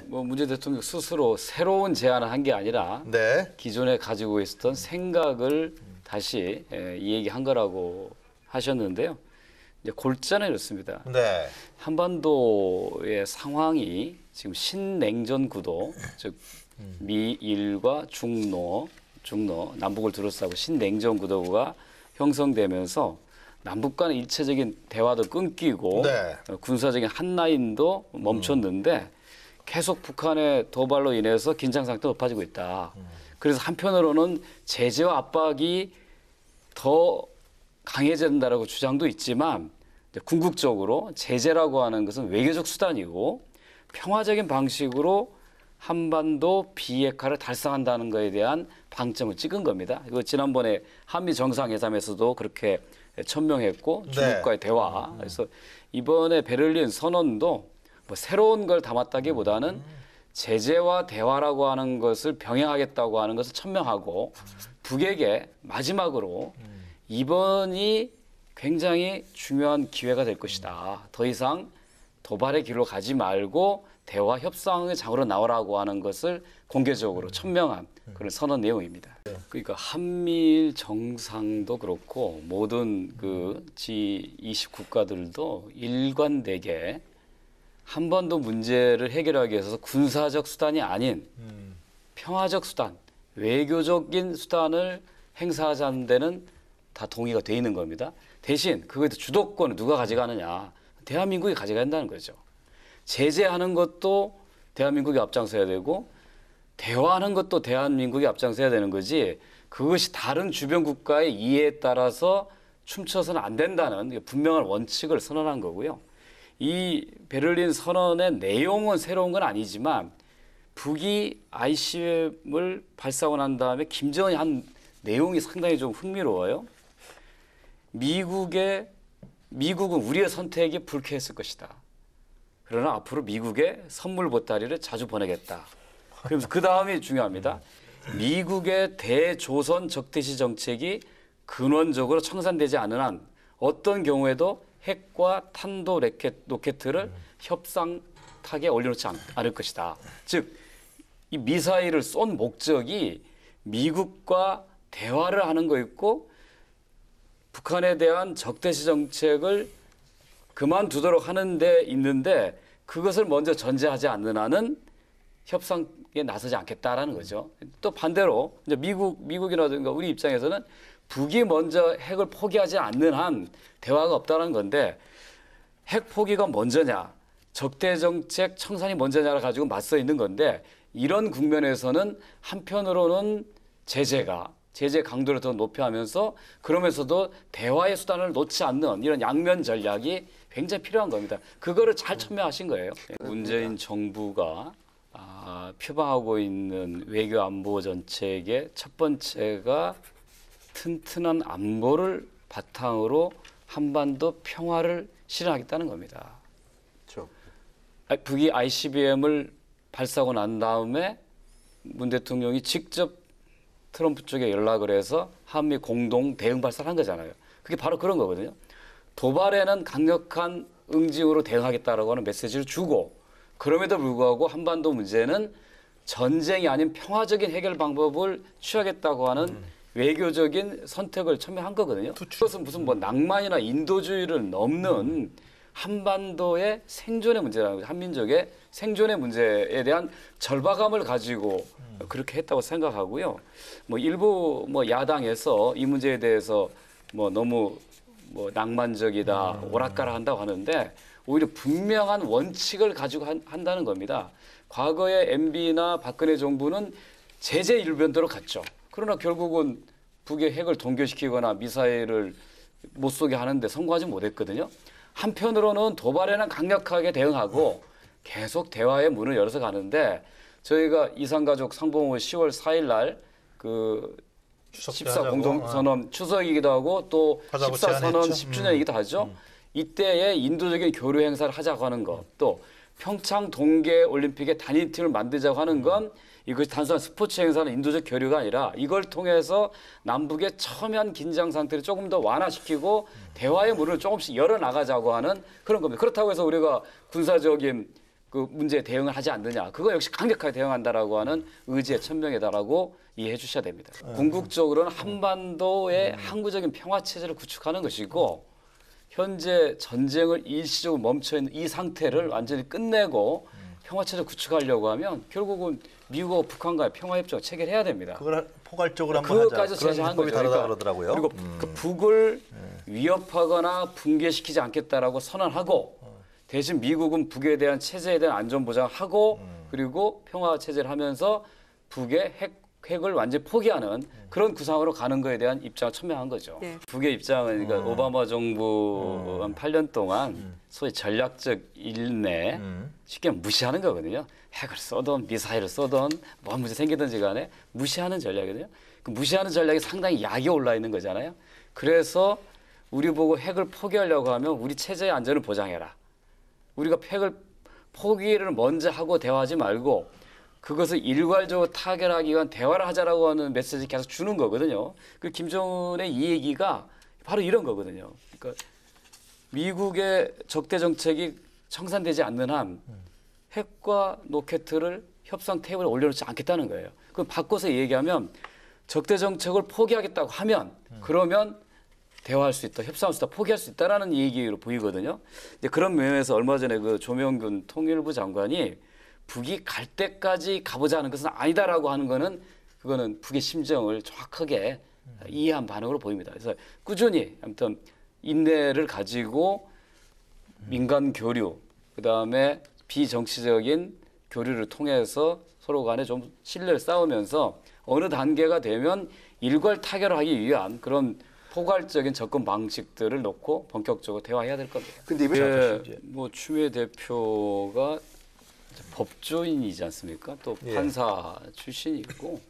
뭐 문재인 대통령 스스로 새로운 제안을 한 게 아니라 네. 기존에 가지고 있었던 생각을 다시 이 얘기한 거라고 하셨는데요. 이제 골자는 이렇습니다. 네. 한반도의 상황이 지금 신냉전 구도, 즉 미일과 중러 남북을 둘러싸고 신냉전 구도가 형성되면서 남북 간의 일체적인 대화도 끊기고 네. 군사적인 한라인도 멈췄는데 계속 북한의 도발로 인해서 긴장 상태가 높아지고 있다. 그래서 한편으로는 제재와 압박이 더 강해진다라고 주장도 있지만 궁극적으로 제재라고 하는 것은 외교적 수단이고 평화적인 방식으로 한반도 비핵화를 달성한다는 것에 대한 방점을 찍은 겁니다. 이거 지난번에 한미 정상회담에서도 그렇게 천명했고 중국과의 대화. 그래서 이번에 베를린 선언도 뭐 새로운 걸 담았다기보다는 제재와 대화라고 하는 것을 병행하겠다고 하는 것을 천명하고 북에게 마지막으로 이번이 굉장히 중요한 기회가 될 것이다. 더 이상 도발의 길로 가지 말고 대화 협상의 장으로 나오라고 하는 것을 공개적으로 천명한 그런 선언 내용입니다. 그러니까 한미일 정상도 그렇고 모든 그 G20 국가들도 일관되게 한반도 문제를 해결하기 위해서 군사적 수단이 아닌 평화적 수단, 외교적인 수단을 행사하자는 데는 다 동의가 돼 있는 겁니다. 대신 그거에 주도권을 누가 가져가느냐. 대한민국이 가져가야 한다는 거죠. 제재하는 것도 대한민국이 앞장서야 되고 대화하는 것도 대한민국이 앞장서야 되는 거지 그것이 다른 주변 국가의 이해에 따라서 춤춰서는 안 된다는 분명한 원칙을 선언한 거고요. 이 베를린 선언의 내용은 새로운 건 아니지만 북이 ICBM을 발사하고 난 다음에 김정은이 한 내용이 상당히 좀 흥미로워요. 미국은 우리의 선택이 불쾌했을 것이다. 그러나 앞으로 미국의 선물 보따리를 자주 보내겠다. 그러면서 그 다음이 중요합니다. 미국의 대조선 적대시 정책이 근원적으로 청산되지 않는 한 어떤 경우에도 핵과 탄도 로켓을 협상 탁에 올려놓지 않을 것이다. 즉, 이 미사일을 쏜 목적이 미국과 대화를 하는 거 있고 북한에 대한 적대시 정책을 그만두도록 하는 데 있는데 그것을 먼저 전제하지 않는 한은 협상에 나서지 않겠다라는 거죠. 또 반대로 이제 미국이라든가 우리 입장에서는 북이 먼저 핵을 포기하지 않는 한 대화가 없다는 건데 핵 포기가 먼저냐 적대 정책 청산이 먼저냐를 가지고 맞서 있는 건데 이런 국면에서는 한편으로는 제재 강도를 더 높여하면서 그러면서도 대화의 수단을 놓지 않는 이런 양면 전략이 굉장히 필요한 겁니다. 그거를 잘 천명하신 거예요. 문재인 정부가 표방하고 있는 외교 안보 정책의 첫 번째가 튼튼한 안보를 바탕으로 한반도 평화를 실현하겠다는 겁니다. 그렇죠. 북이 ICBM을 발사하고 난 다음에 문 대통령이 직접 트럼프 쪽에 연락을 해서 한미 공동 대응 발사를 한 거잖아요. 그게 바로 그런 거거든요. 도발에는 강력한 응징으로 대응하겠다라고 하는 메시지를 주고 그럼에도 불구하고 한반도 문제는 전쟁이 아닌 평화적인 해결 방법을 취하겠다고 하는 외교적인 선택을 천명한 거거든요. 그것은 무슨 뭐 낭만이나 인도주의를 넘는 한반도의 생존의 문제라는 거죠. 한민족의 생존의 문제에 대한 절박함을 가지고 그렇게 했다고 생각하고요. 뭐 일부 뭐 야당에서 이 문제에 대해서 뭐 너무 뭐 낭만적이다, 오락가락 한다고 하는데 오히려 분명한 원칙을 가지고 한다는 겁니다. 과거에 MB나 박근혜 정부는 제재 일변도로 갔죠. 그러나 결국은 북의 핵을 동결시키거나 미사일을 못 쏘게 하는데 성공하지 못했거든요. 한편으로는 도발에는 강력하게 대응하고 계속 대화의 문을 열어서 가는데 저희가 이산가족 상봉후 10월 4일 날 그 14 공동선언 추석이기도 하고 또 14 선언 10주년이기도 하죠. 이때에 인도적인 교류 행사를 하자고 하는 것, 또 평창 동계올림픽의 단일팀을 만들자고 하는 건 이것이 단순한 스포츠 행사는 인도적 교류가 아니라 이걸 통해서 남북의 첨예한 긴장 상태를 조금 더 완화시키고 대화의 문을 조금씩 열어나가자고 하는 그런 겁니다. 그렇다고 해서 우리가 군사적인 그 문제에 대응을 하지 않느냐. 그거 역시 강력하게 대응한다라고 하는 의지의 천명이다라고 이해해 주셔야 됩니다. 궁극적으로는 한반도의 항구적인 평화 체제를 구축하는 것이고 현재 전쟁을 일시적으로 멈춰 있는 이 상태를 완전히 끝내고 평화 체제 구축하려고 하면 결국은 미국과 북한과의 평화 협정을 체결해야 됩니다. 그걸 포괄적으로 한번 하자. 그것까지 제시한 거죠. 다르다 그러더라고요. 그리고 그 북을 위협하거나 붕괴시키지 않겠다라고 선언하고 대신 미국은 북에 대한 체제에 대한 안전 보장하고 그리고 평화 체제를 하면서 북의 핵을 완전히 포기하는 그런 구상으로 가는 거에 대한 입장을 천명한 거죠. 네. 북의 입장은 그러니까 오바마 정부 한 8년 동안 소위 전략적 인내 쉽게 무시하는 거거든요. 핵을 쏘든 미사일을 쏘든 뭐 문제 생기든지 간에 무시하는 전략이거든요. 그 무시하는 전략이 상당히 약이 올라 있는 거잖아요. 그래서 우리 보고 핵을 포기하려고 하면 우리 체제의 안전을 보장해라. 우리가 핵을 포기를 먼저 하고 대화하지 말고 그것을 일괄적으로 타결하기 위한 대화를 하자라고 하는 메시지 계속 주는 거거든요. 그 김정은의 이 얘기가 바로 이런 거거든요. 그러니까 미국의 적대 정책이 청산되지 않는 한 핵과 로켓을 협상 테이블에 올려놓지 않겠다는 거예요. 그럼 바꿔서 얘기하면 적대 정책을 포기하겠다고 하면 그러면 대화할 수 있다, 협상할 수 있다, 포기할 수 있다라는 얘기로 보이거든요. 이제 그런 면에서 얼마 전에 그 조명균 통일부 장관이 북이 갈 때까지 가보자는 것은 아니다라고 하는 거는 그거는 북의 심정을 정확하게 이해한 반응으로 보입니다. 그래서 꾸준히 아무튼 인내를 가지고 민간 교류, 그다음에 비정치적인 교류를 통해서 서로 간에 좀 신뢰를 쌓으면서 어느 단계가 되면 일괄 타결을 하기 위한 그런 포괄적인 접근 방식들을 놓고 본격적으로 대화해야 될 겁니다. 근데 이번에 뭐 추미애 대표가 법조인이지 않습니까? 또 판사 출신이고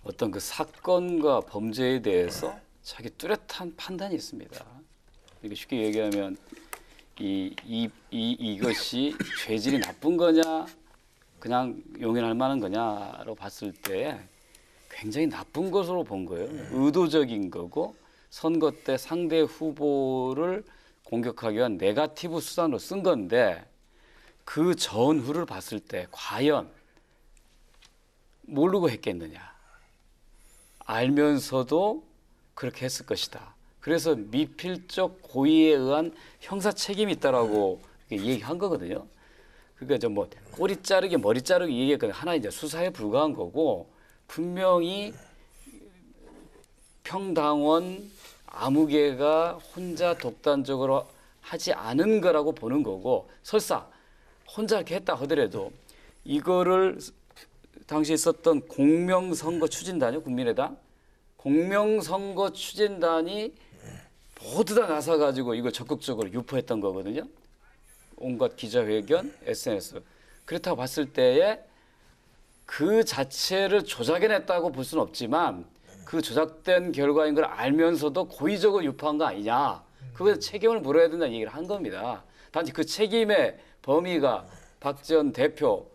어떤 그 사건과 범죄에 대해서 자기 뚜렷한 판단이 있습니다. 이게 쉽게 얘기하면 이것이 죄질이 나쁜 거냐, 그냥 용인할 만한 거냐로 봤을 때 굉장히 나쁜 것으로 본 거예요. 의도적인 거고 선거 때 상대 후보를 공격하기 위한 네거티브 수단으로 쓴 건데 그 전후를 봤을 때 과연 모르고 했겠느냐. 알면서도 그렇게 했을 것이다. 그래서 미필적 고의에 의한 형사 책임이 있다라고 얘기한 거거든요. 그러니까 좀 뭐 꼬리 자르기, 머리 자르기 얘기가 하나 이제 수사에 불과한 거고 분명히 평당원 아무개가 혼자 독단적으로 하지 않은 거라고 보는 거고 설사 혼자 이렇게 했다 하더라도 이거를 당시 있었던 공명선거 추진단이요, 국민의당 공명선거 추진단이 모두 다 나서가지고 이걸 적극적으로 유포했던 거거든요. 온갖 기자회견, SNS. 그렇다고 봤을 때에 그 자체를 조작해냈다고 볼 수는 없지만 그 조작된 결과인 걸 알면서도 고의적으로 유포한 거 아니냐. 그거에 책임을 물어야 된다는 얘기를 한 겁니다. 단지 그 책임의 범위가 박지원 대표,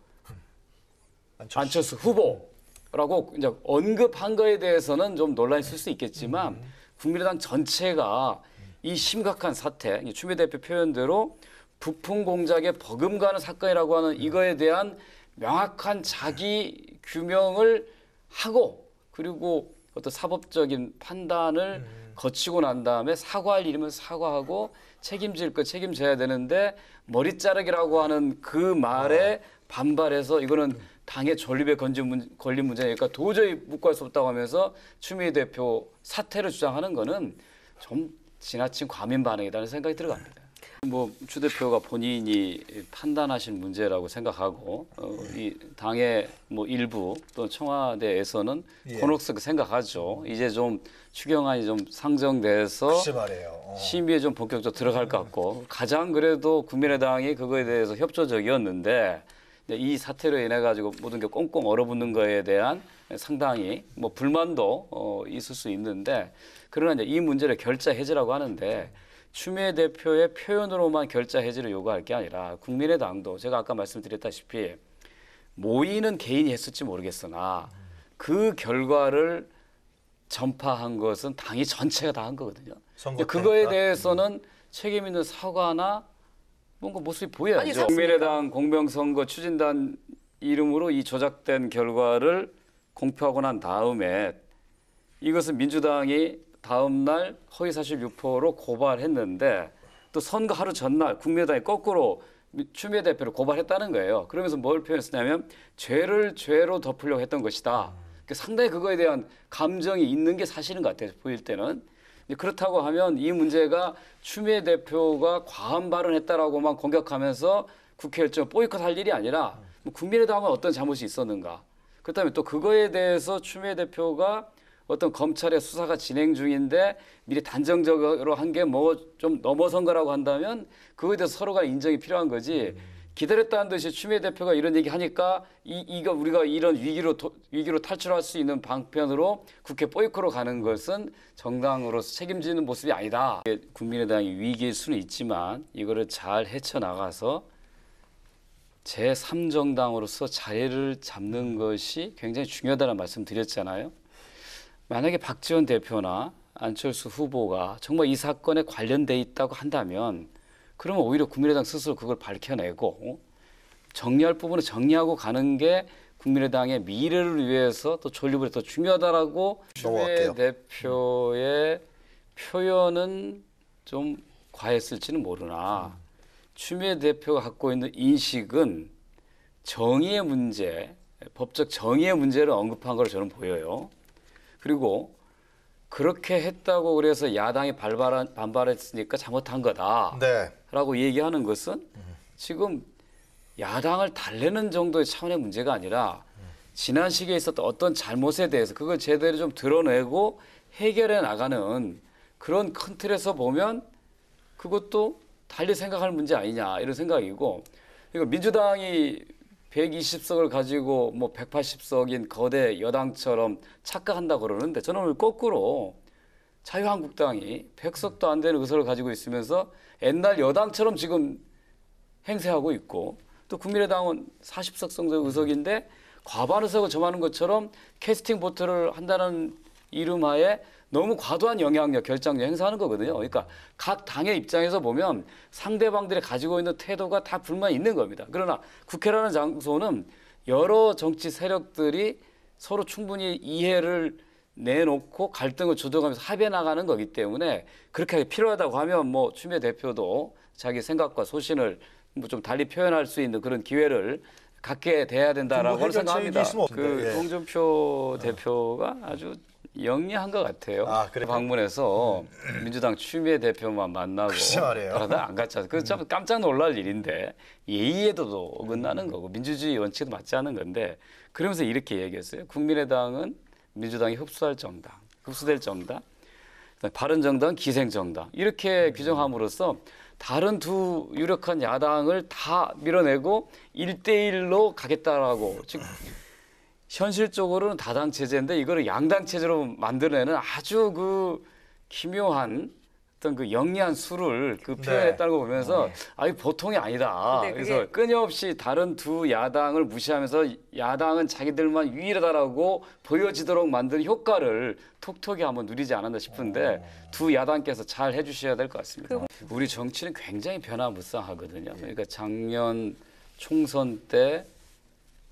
안철수 후보라고 이제 언급한 거에 대해서는 좀 논란이 있을 수 있겠지만 국민의당 전체가 이 심각한 사태, 추미애 대표 표현대로 부품 공작에 버금가는 사건이라고 하는 이거에 대한 명확한 자기 규명을 하고 그리고 어떤 사법적인 판단을 거치고 난 다음에 사과할 일이면 사과하고 책임질 거 책임져야 되는데 머리 자르기라고 하는 그 말에 반발해서 이거는 당의 존립에 걸린 문제니까 도저히 묵과할 수 없다고 하면서 추미애 대표 사퇴를 주장하는 거는 좀 지나친 과민 반응이라는 생각이 들어갑니다. 뭐 추 대표가 본인이 판단하신 문제라고 생각하고 이 당의 뭐 일부 또 청와대에서는 곤혹스럽게 생각하죠. 이제 좀 추경안이 좀 상정돼서 심의에 좀 본격적으로 들어갈 것 같고 가장 그래도 국민의당이 그거에 대해서 협조적이었는데 이 사태로 인해 가지고 모든 게 꽁꽁 얼어붙는 거에 대한 상당히 뭐 불만도 있을 수 있는데 그러나 이제 이 문제를 결자 해지라고 하는데 추미애 대표의 표현으로만 결자 해지를 요구할 게 아니라 국민의당도 제가 아까 말씀드렸다시피 모의는 개인이 했을지 모르겠으나 그 결과를 전파한 것은 당이 전체가 다 한 거거든요. 그거에 대해서는 책임 있는 사과나 뭔가 모습이 보여야죠. 아니, 샀습니까? 국민의당 공명선거 추진단 이름으로 이 조작된 결과를 공표하고 난 다음에 이것은 민주당이 다음 날 허위사실 유포로 고발했는데 또 선거 하루 전날 국민의당이 거꾸로 추미애 대표를 고발했다는 거예요. 그러면서 뭘 표현했냐면 죄를 죄로 덮으려고 했던 것이다. 그러니까 상당히 그거에 대한 감정이 있는 게 사실인 것 같아요. 보일 때는. 그렇다고 하면 이 문제가 추미애 대표가 과한 발언했다라고만 공격하면서 국회 일정을 보이콧할 일이 아니라 국민의당은 어떤 잘못이 있었는가. 그렇다면 또 그거에 대해서 추미애 대표가 어떤 검찰의 수사가 진행 중인데 미리 단정적으로 한 게 뭐 좀 넘어선 거라고 한다면 그거에 대해서 서로가 인정이 필요한 거지. 기다렸다는 듯이 추미애 대표가 이런 얘기 하니까 이거 우리가 이런 위기로 탈출할 수 있는 방편으로 국회 보이콧으로 가는 것은 정당으로서 책임지는 모습이 아니다. 국민의당이 위기일 수는 있지만 이거를 잘 헤쳐나가서 제3정당으로서 자리를 잡는 것이 굉장히 중요하다는 말씀 드렸잖아요. 만약에 박지원 대표나 안철수 후보가 정말 이 사건에 관련돼 있다고 한다면 그러면 오히려 국민의당 스스로 그걸 밝혀내고 정리할 부분을 정리하고 가는 게 국민의당의 미래를 위해서 또 존립을 더 중요하다라고 추미애 대표의 표현은 좀 과했을지는 모르나 추미애 대표가 갖고 있는 인식은 정의의 문제, 법적 정의의 문제를 언급한 걸로 저는 보여요. 그리고 그렇게 했다고 그래서 야당이 반발했으니까 잘못한 거다라고 얘기하는 것은 지금 야당을 달래는 정도의 차원의 문제가 아니라 지난 시기에 있었던 어떤 잘못에 대해서 그걸 제대로 좀 드러내고 해결해 나가는 그런 큰 틀에서 보면 그것도 달리 생각할 문제 아니냐 이런 생각이고, 그리고 민주당이 120석을 가지고 뭐 180석인 거대 여당처럼 착각한다 그러는데 저는 오늘 거꾸로 자유한국당이 100석도 안 되는 의석을 가지고 있으면서 옛날 여당처럼 지금 행세하고 있고, 또 국민의당은 40석 정도 의석인데 과반 의석을 점하는 것처럼 캐스팅 보트를 한다는 이름하에 너무 과도한 영향력, 결정력 행사하는 거거든요. 그러니까 각 당의 입장에서 보면 상대방들이 가지고 있는 태도가 다 불만이 있는 겁니다. 그러나 국회라는 장소는 여러 정치 세력들이 서로 충분히 이해를 내놓고 갈등을 조정하면서 합의해 나가는 거기 때문에 그렇게 필요하다고 하면 뭐 추미애 대표도 자기 생각과 소신을 뭐 좀 달리 표현할 수 있는 그런 기회를 갖게 돼야 된다라고 생각합니다. 그 홍준표 대표가 아주 영리한 것 같아요. 방문해서 민주당 추미애 대표만 만나고 다른 안 갔잖아요. 그거 참 깜짝 놀랄 일인데 예의에도 어긋나는 거고 민주주의 원칙도 맞지 않는 건데, 그러면서 이렇게 얘기했어요. 국민의당은 민주당이 흡수될 정당, 바른정당은 기생정당 이렇게 규정함으로써 다른 두 유력한 야당을 다 밀어내고 1대1로 가겠다라고, 즉 현실적으로는 다당 체제인데 이거를 양당 체제로 만들어내는 아주 그 기묘한 어떤 그 영리한 수를 그 표현했다는 거 보면서 아, 이 보통이 아니다. 그래서 끊임없이 다른 두 야당을 무시하면서 야당은 자기들만 유일하다라고 보여지도록 만든 효과를 톡톡히 한번 누리지 않았나 싶은데 두 야당께서 잘 해주셔야 될 것 같습니다. 우리 정치는 굉장히 변화무쌍하거든요. 그러니까 작년 총선 때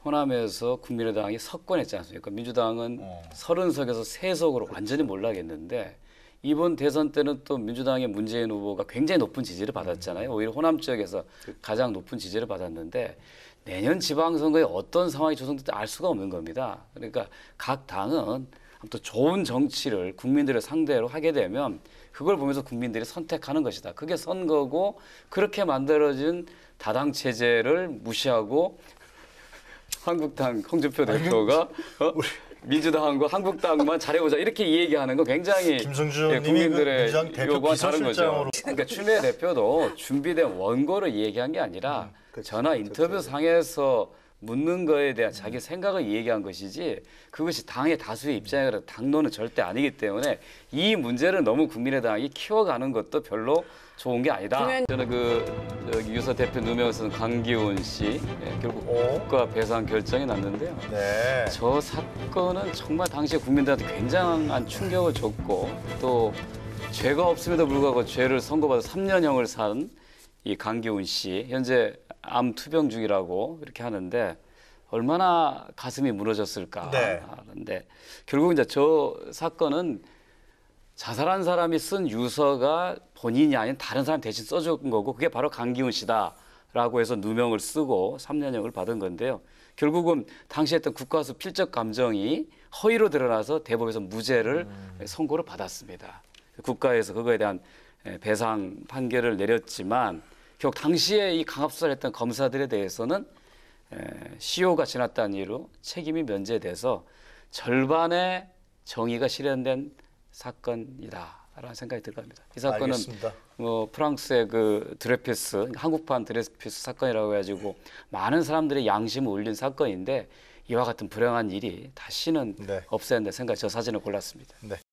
호남에서 국민의당이 석권했지 않습니까? 민주당은 30석에서 3석으로 완전히 몰락했는데 이번 대선 때는 또 민주당의 문재인 후보가 굉장히 높은 지지를 받았잖아요. 오히려 호남 지역에서 가장 높은 지지를 받았는데 내년 지방선거에 어떤 상황이 조성될지 알 수가 없는 겁니다. 그러니까 각 당은 또 좋은 정치를 국민들을 상대로 하게 되면 그걸 보면서 국민들이 선택하는 것이다. 그게 선거고, 그렇게 만들어진 다당 체제를 무시하고 한국당 홍준표 대표가 민주당과 한국당만 잘해보자 이렇게 얘기하는 거 굉장히 국민들의 요구와 다른 거죠. 그러니까 추미애 대표도 준비된 원고를 얘기한 게 아니라 전화 인터뷰 상에서 묻는 거에 대한 자기 생각을 얘기한 것이지 그것이 당의 다수의 입장이라 당론은 절대 아니기 때문에 이 문제를 너무 국민의당이 키워가는 것도 별로 좋은 게 아니다. 저는 유서 대표 누명에서는 강기훈 씨 결국 국가 배상 결정이 났는데요. 저 사건은 정말 당시에 국민들한테 굉장한 충격을 줬고 또 죄가 없음에도 불구하고 죄를 선고받아 3년형을 산 이 강기훈 씨 현재 암 투병 중이라고 이렇게 하는데 얼마나 가슴이 무너졌을까 네. 하는데 결국 이제 저 사건은 자살한 사람이 쓴 유서가 본인이 아닌 다른 사람 대신 써준 거고 그게 바로 강기훈 씨다라고 해서 누명을 쓰고 3년형을 받은 건데요. 결국은 당시 했던 국가수 필적 감정이 허위로 드러나서 대법에서 무죄를 선고를 받았습니다. 국가에서 그거에 대한 배상 판결을 내렸지만 결국 당시에 이 강압수사를 했던 검사들에 대해서는 시효가 지났다는 이유로 책임이 면제돼서 절반의 정의가 실현된 사건이다라는 생각이 들 겁니다. 이 사건은 알겠습니다. 프랑스의 그 드레피스, 한국판 드레피스 사건이라고 해가지고 많은 사람들의 양심을 울린 사건인데 이와 같은 불행한 일이 다시는 네. 없어야 한다 생각. 저 사진을 골랐습니다. 네.